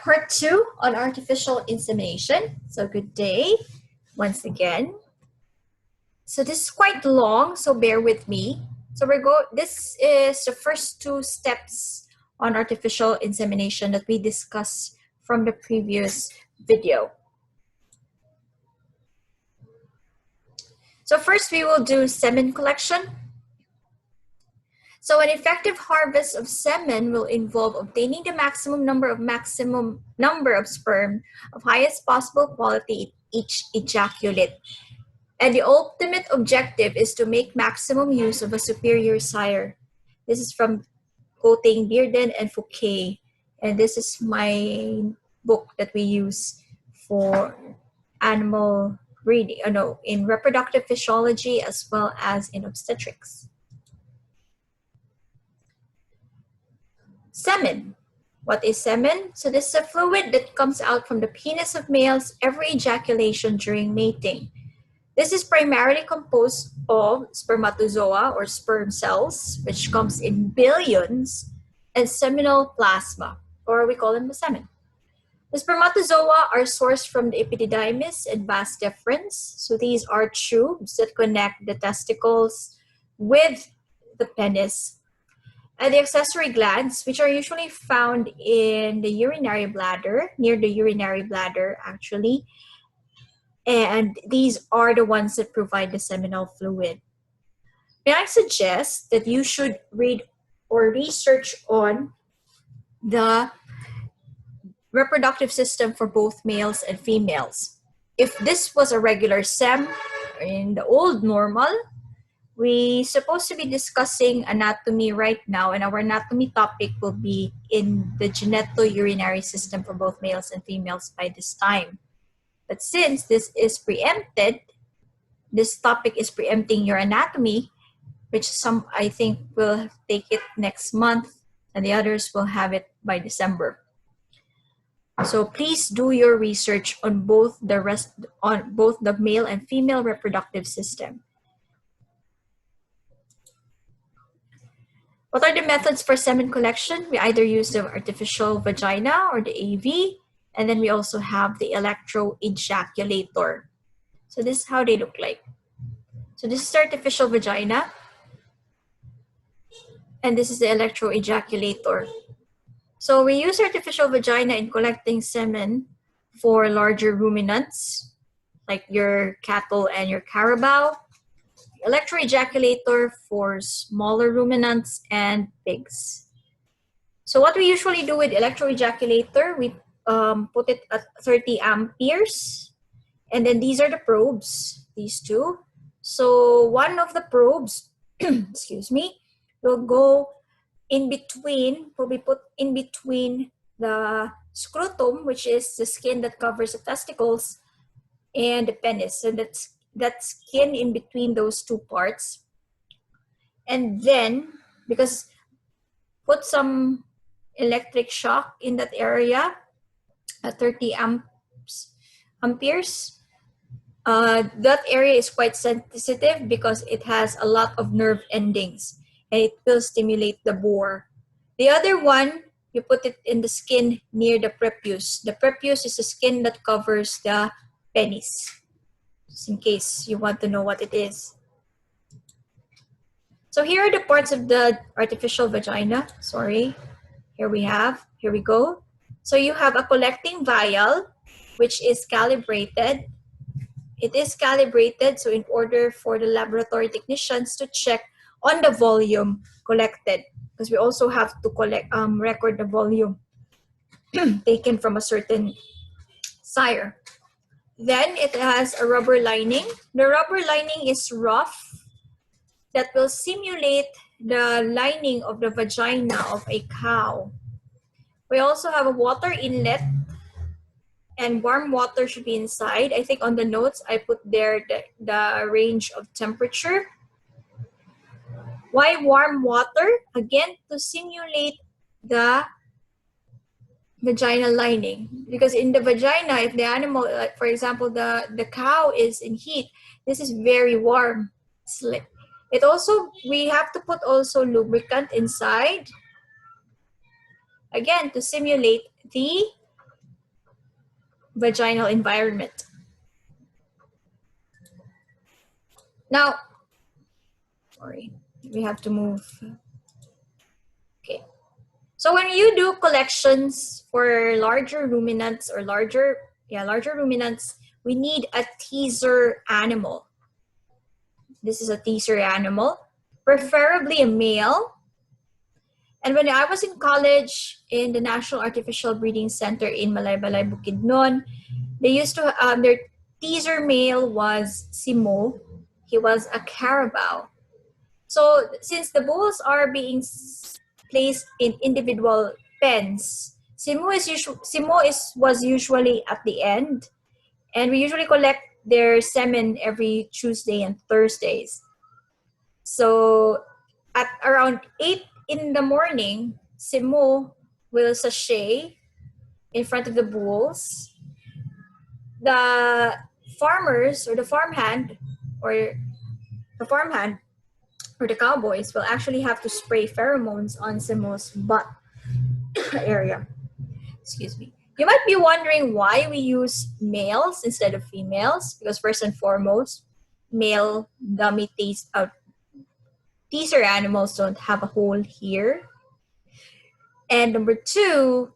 part 2 on artificial insemination. So good day once again. So this is quite long, so bear with me. So this is the first 2 steps on artificial insemination that we discussed from the previous video. So first we will do semen collection. So an effective harvest of semen will involve obtaining the maximum number of sperm of highest possible quality each ejaculate. And the ultimate objective is to make maximum use of a superior sire. This is from quoting Bearden and Fouquet. And this is my book that we use for animal breeding, in reproductive physiology as well as in obstetrics. Semen. What is semen? So this is a fluid that comes out from the penis of males every ejaculation during mating. This is primarily composed of spermatozoa or sperm cells, which comes in billions, and seminal plasma, or we call them the semen. The spermatozoa are sourced from the epididymis and vas deferens. So these are tubes that connect the testicles with the penis. And the accessory glands, which are usually found in the urinary bladder, near the urinary bladder actually. And these are the ones that provide the seminal fluid. May I suggest that you should read or research on the reproductive system for both males and females. If this was a regular SEM in the old normal, we're supposed to be discussing anatomy right now, and our anatomy topic will be in the genitourinary system for both males and females by this time. But since this is preempted, this topic is preempting your anatomy, which some I think will take it next month, and the others will have it by December. So please do your research on both the male and female reproductive system. What are the methods for semen collection? We either use the artificial vagina or the AV, and then we also have the electroejaculator. So this is how they look like. So this is the artificial vagina, and this is the electroejaculator. So we use artificial vagina in collecting semen for larger ruminants, like your cattle and your carabao. Electroejaculator for smaller ruminants and pigs. So what we usually do with electroejaculator, we put it at 30 amperes, and then these are the probes, these two. So one of the probes, excuse me, will go in between, will be put in between the scrotum, which is the skin that covers the testicles, and the penis, and that skin in between those two parts. And then, because put some electric shock in that area at 30 amperes. That area is quite sensitive because it has a lot of nerve endings, and it will stimulate the bore. The other one, you put it in the skin near the prepuce. The prepuce is the skin that covers the penis, just in case you want to know what it is. So here are the parts of the artificial vagina. Sorry, here we go. So you have a collecting vial, which is calibrated. It is calibrated, so in order for the laboratory technicians to check on the volume collected, because we also have to record the volume taken from a certain sire. Then it has a rubber lining. The rubber lining is rough, that will simulate the lining of the vagina of a cow. We also have a water inlet, and warm water should be inside. I think on the notes I put there the range of temperature. Why warm water? Again, to simulate the vaginal lining, because in the vagina, if the animal, like for example the cow is in heat, this is very warm. It also, we have to put also lubricant inside, again to simulate the vaginal environment. Now, sorry, we have to move. Okay. So when you do collections for larger ruminants or larger ruminants, we need a teaser animal. This is a teaser animal, preferably a male. And when I was in college in the National Artificial Breeding Center in Malaybalay, Bukidnon, they used to, their teaser male was Simo. He was a carabao. So since the bulls are being placed in individual pens, was usually at the end, and we usually collect their semen every Tuesday and Thursdays. So at around 8 in the morning, Simo will sachet in front of the bulls. The farmers or the farmhand or the farmhand or the cowboys will actually have to spray pheromones on Simo's butt area. Excuse me. You might be wondering why we use males instead of females, because first and foremost, male dummy teaser animals don't have a hole here. And number two,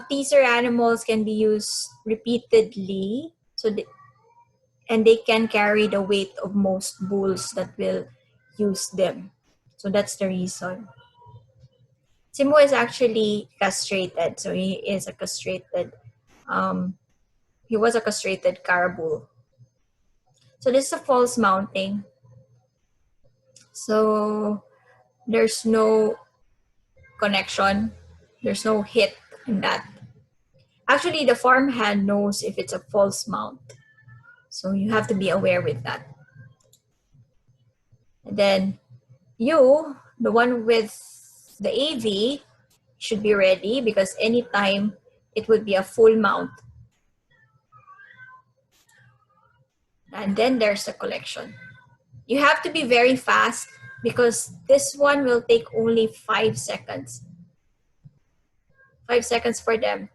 teaser animals can be used repeatedly, and they can carry the weight of most bulls that will use them. So that's the reason. Simo is actually castrated, so he is a castrated. He was a castrated caribou. So this is a false mounting. So there's no connection. There's no hit in that. Actually, the farmhand knows if it's a false mount. So you have to be aware with that. And then you, the one with the AV, should be ready because anytime it would be a full mount. And then there's the collection. You have to be very fast because this one will take only 5 seconds. 5 seconds for them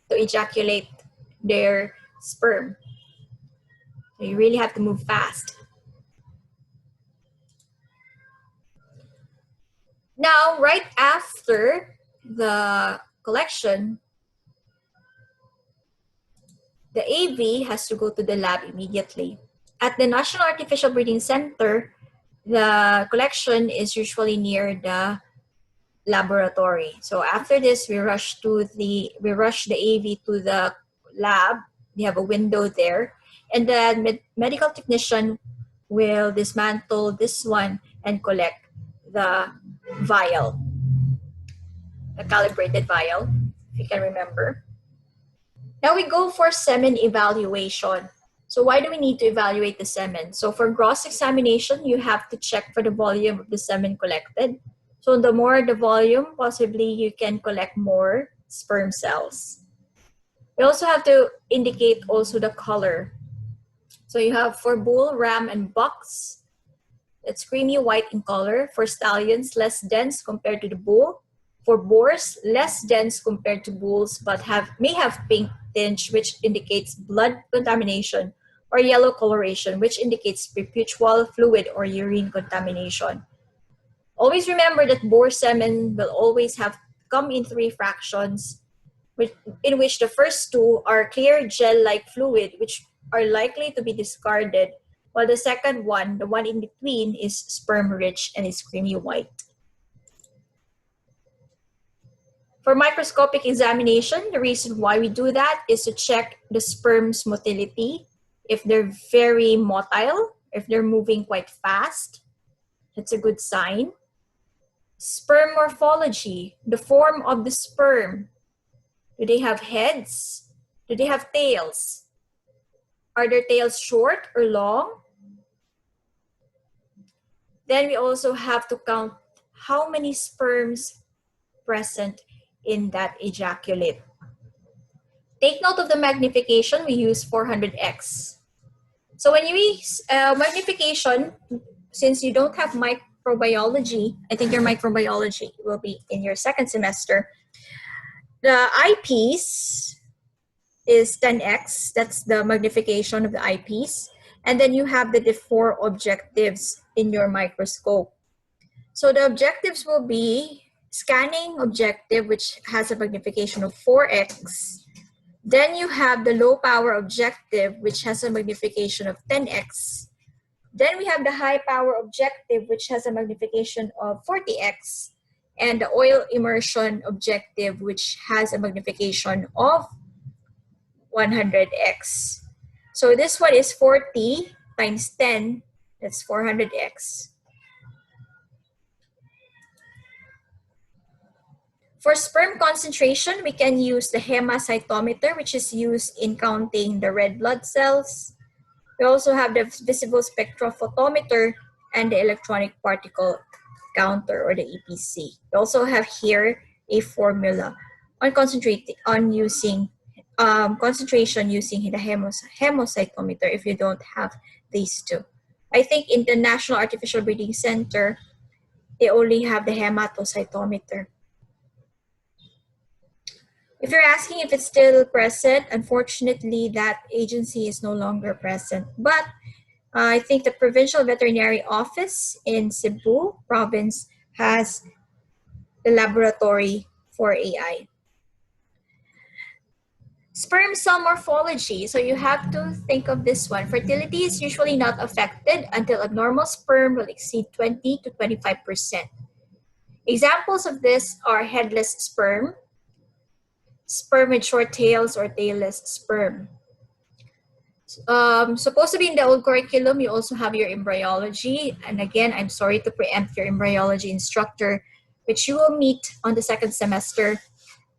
to ejaculate their sperm. So you really have to move fast. Now, right after the collection, the AV has to go to the lab immediately. At the National Artificial Breeding Center, the collection is usually near the laboratory. So after this, we rush the AV to the lab. We have a window there, and the medical technician will dismantle this one and collect the vial, the calibrated vial, if you can remember. Now we go for semen evaluation. So why do we need to evaluate the semen? So for gross examination, you have to check for the volume of the semen collected. So the more the volume, possibly you can collect more sperm cells. You also have to indicate also the color. So you have for bull, ram, and bucks, it's creamy white in color. For stallions, less dense compared to the bull. For boars, less dense compared to bulls, but may have pink tinge, which indicates blood contamination, or yellow coloration, which indicates perpetual fluid or urine contamination. Always remember that boar semen will always come in 3 fractions, in which the first 2 are clear gel-like fluid, which are likely to be discarded, while the second one, the one in between, is sperm-rich and is creamy white. For microscopic examination, the reason why we do that is to check the sperm's motility. If they're very motile, if they're moving quite fast, that's a good sign. Sperm morphology, the form of the sperm. Do they have heads? Do they have tails? Are their tails short or long? Then we also have to count how many sperms present in that ejaculate. Take note of the magnification. We use 400x. So when you use magnification, since you don't have microbiology, I think your microbiology will be in your second semester, the eyepiece is 10x. That's the magnification of the eyepiece. And then you have the four objectives in your microscope. So the objectives will be scanning objective, which has a magnification of 4x. Then you have the low power objective, which has a magnification of 10x. Then we have the high power objective, which has a magnification of 40x. And the oil immersion objective, which has a magnification of 100x. So this one is 40 times 10, that's 400x. For sperm concentration, we can use the hemocytometer, which is used in counting the red blood cells. We also have the visible spectrophotometer and the electronic particle counter, or the EPC. We also have here a formula on using concentration using the hemocytometer if you don't have these two. I think in the National Artificial Breeding Center, they only have the hematocytometer. If you're asking if it's still present, unfortunately, that agency is no longer present. But I think the Provincial Veterinary Office in Cebu province has the laboratory for AI. Sperm cell morphology. So you have to think of this one. Fertility is usually not affected until abnormal sperm will exceed 20 to 25%. Examples of this are headless sperm, sperm with short tails, or tailless sperm. Supposed to be in the old curriculum, you also have your embryology. And again, I'm sorry to preempt your embryology instructor, which you will meet on the second semester.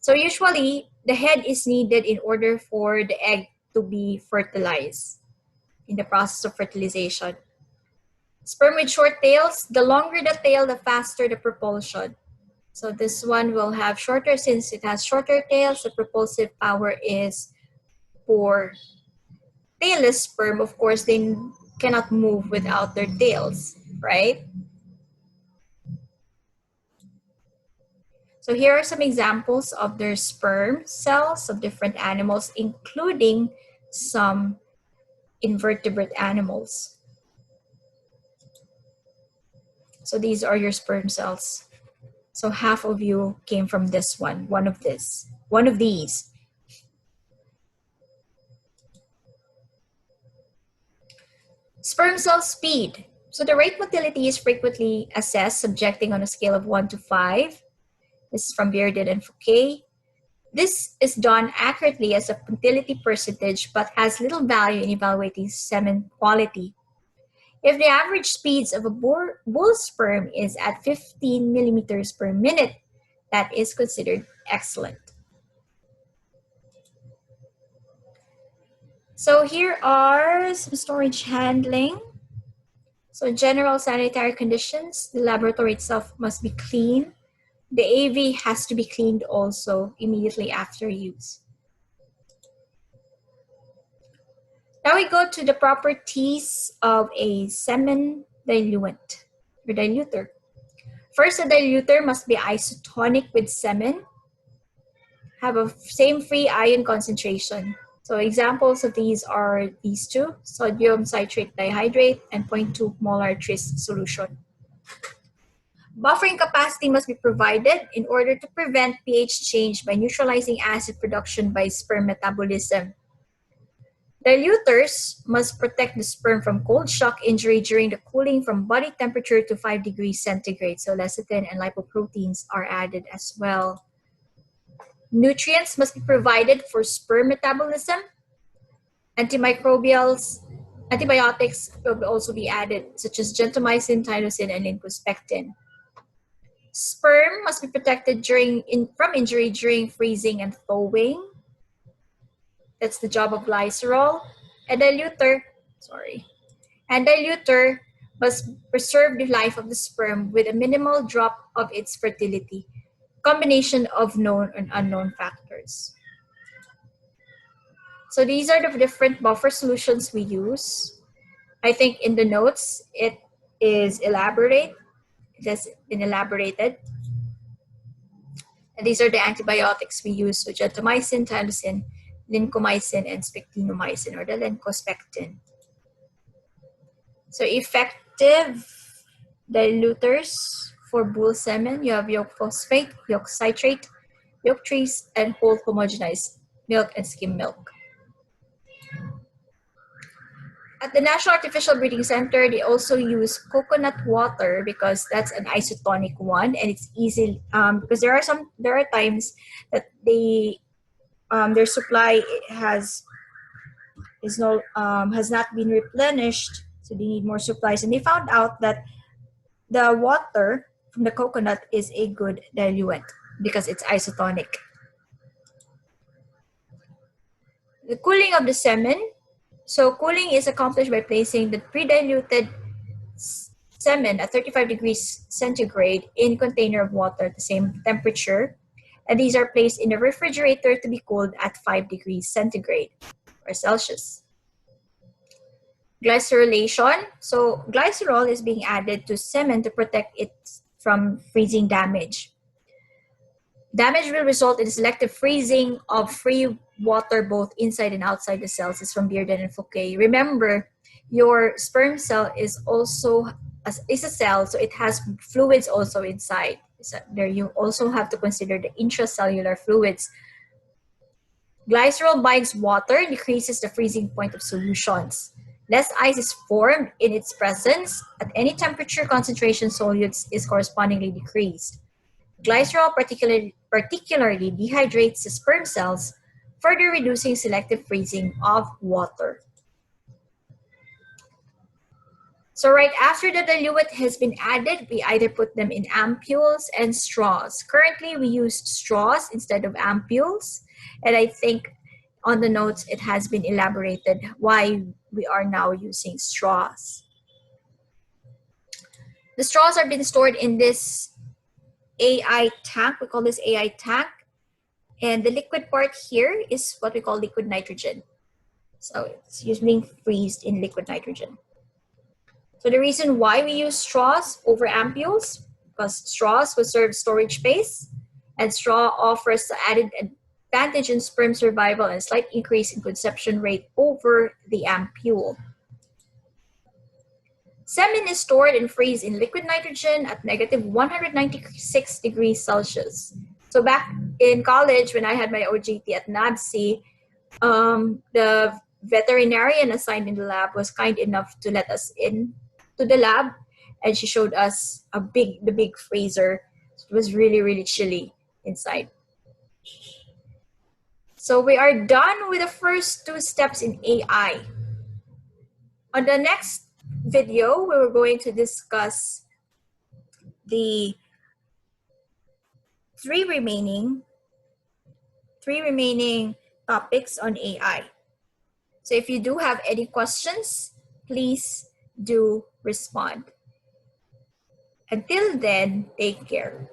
So usually, the head is needed in order for the egg to be fertilized in the process of fertilization. Sperm with short tails, the longer the tail, the faster the propulsion. So this one will have shorter, since it has shorter tails, the propulsive power is poor. Tailless sperm, of course, they cannot move without their tails, right? So here are some examples of their sperm cells of different animals, including some invertebrate animals. So these are your sperm cells. So half of you came from this one of these. Sperm cell speed. So the rate motility is frequently assessed subjecting on a scale of 1 to 5. This is from Bearded and Fouquet. This is done accurately as a motility percentage, but has little value in evaluating semen quality. If the average speeds of a bull sperm is at 15 millimeters per minute, that is considered excellent. So here are some storage handling. So general sanitary conditions, the laboratory itself must be clean. The AV has to be cleaned also immediately after use. Now we go to the properties of a semen diluent or diluter. First, a diluter must be isotonic with semen, have a same free ion concentration. So examples of these are these two, sodium citrate dihydrate and 0.2 molar tris solution. Buffering capacity must be provided in order to prevent pH change by neutralizing acid production by sperm metabolism. Diluters must protect the sperm from cold shock injury during the cooling from body temperature to 5 degrees centigrade. So lecithin and lipoproteins are added as well. Nutrients must be provided for sperm metabolism. Antibiotics will also be added, such as gentamicin, tylosin, and lincospectin. Sperm must be protected from injury during freezing and thawing. That's the job of glycerol. And diluter must preserve the life of the sperm with a minimal drop of its fertility. Combination of known and unknown factors. So these are the different buffer solutions we use. I think in the notes it is elaborate. It has been elaborated. And these are the antibiotics we use, so gentamicin, tylosin, lincomycin and spectinomycin, or the lencospectin. So effective diluters for bull semen, you have yolk phosphate, yolk citrate, yolk trees, and whole homogenized milk and skim milk. At the National Artificial Breeding Center, they also use coconut water because that's an isotonic one, and it's easy because there are times that their supply has not been replenished, so they need more supplies. And they found out that the water from the coconut is a good diluent because it's isotonic. The cooling of the semen. So cooling is accomplished by placing the pre-diluted semen at 35 degrees centigrade in container of water at the same temperature. And these are placed in a refrigerator to be cooled at 5 degrees centigrade or Celsius. Glycerylation. So glycerol is being added to semen to protect it from freezing damage. Damage will result in selective freezing of free water both inside and outside the cells. This is from Bearden and Fouquet. Remember, your sperm cell is a cell, so it has fluids also inside. So there you also have to consider the intracellular fluids. Glycerol binds water, decreases the freezing point of solutions. Less ice is formed in its presence. At any temperature, concentration solutes is correspondingly decreased. Glycerol particularly dehydrates the sperm cells, further reducing selective freezing of water. So right after the diluent has been added, we either put them in ampules and straws. Currently, we use straws instead of ampules, and I think on the notes it has been elaborated why we are now using straws. The straws are being stored in this AI tank. We call this AI tank. And the liquid part here is what we call liquid nitrogen. So it's being freezed in liquid nitrogen. So the reason why we use straws over ampules, because straws will serve storage space, and straw offers the added advantage in sperm survival and a slight increase in conception rate over the ampule. Semen is stored and freezed in liquid nitrogen at negative 196 degrees Celsius. So back in college, when I had my OJT at NABC, the veterinarian assigned in the lab was kind enough to let us in to the lab, and she showed us the big freezer. It was really, really chilly inside. So we are done with the first two steps in AI. On the next video, we were going to discuss the three remaining topics on AI. So if you do have any questions, please do respond. Until then, take care.